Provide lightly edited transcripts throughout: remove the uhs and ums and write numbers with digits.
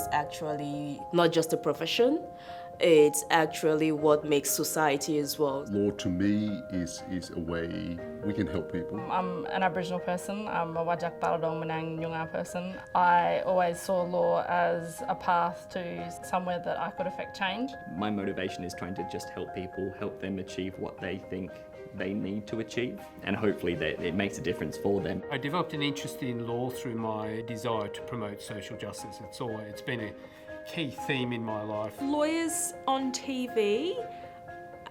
is actually not just a profession, it's actually what makes society as well. Law to me is a way we can help people. I'm an Aboriginal person, I'm a Whadjuk Baladong Menang Nyungar person. I always saw law as a path to somewhere that I could affect change. My motivation is trying to just help people, help them achieve what they think they need to achieve, and hopefully that it makes a difference for them. I developed an interest in law through my desire to promote social justice. It's been a key theme in my life. Lawyers on TV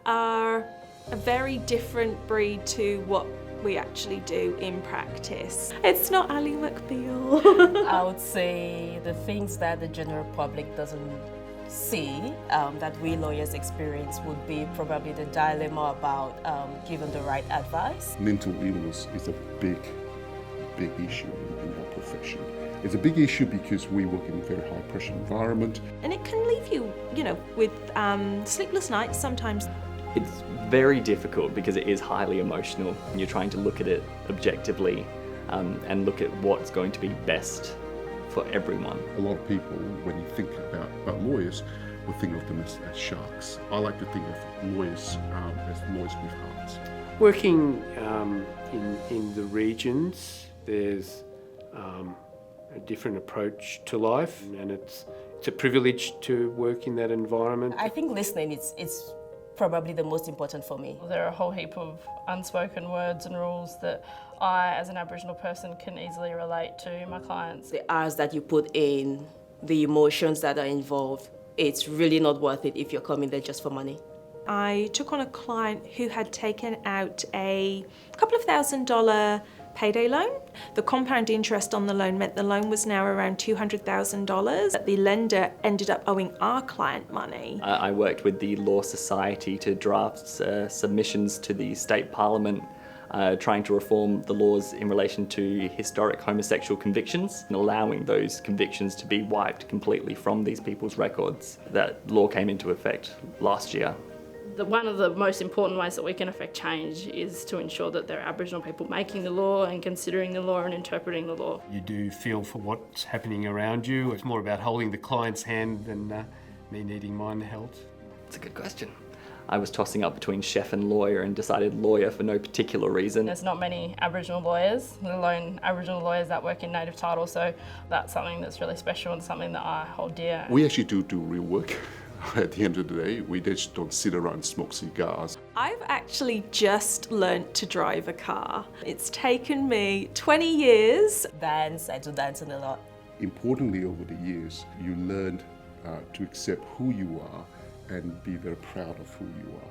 are a very different breed to what we actually do in practice. It's not Ally McBeal. I would say the things that the general public doesn't see that we lawyers experience would be probably the dilemma about giving the right advice. Mental illness is a big issue in our profession. It's a big issue because we work in a very high pressure environment. And it can leave you, with sleepless nights sometimes. It's very difficult because it is highly emotional, and you're trying to look at it objectively and look at what's going to be best for everyone. A lot of people, when you think about lawyers, will think of them as sharks. I like to think of lawyers as lawyers with hearts. Working in the regions, there's a different approach to life, and it's a privilege to work in that environment. I think listening is probably the most important for me. There are a whole heap of unspoken words and rules that I, as an Aboriginal person, can easily relate to my clients. The hours that you put in, the emotions that are involved, it's really not worth it if you're coming there just for money. I took on a client who had taken out a couple of $1,000 payday loan. The compound interest on the loan meant the loan was now around $200,000. The lender ended up owing our client money. I worked with the Law Society to draft submissions to the State Parliament trying to reform the laws in relation to historic homosexual convictions and allowing those convictions to be wiped completely from these people's records. That law came into effect last year. One of the most important ways that we can affect change is to ensure that there are Aboriginal people making the law and considering the law and interpreting the law. You do feel for what's happening around you. It's more about holding the client's hand than me needing mine held. It's a good question. I was tossing up between chef and lawyer and decided lawyer for no particular reason. There's not many Aboriginal lawyers, let alone Aboriginal lawyers that work in native title, so that's something that's really special and something that I hold dear. We actually do real work. At the end of the day, we just don't sit around and smoke cigars. I've actually just learnt to drive a car. It's taken me 20 years. I do dancing a lot. Importantly, over the years, you learn to accept who you are and be very proud of who you are.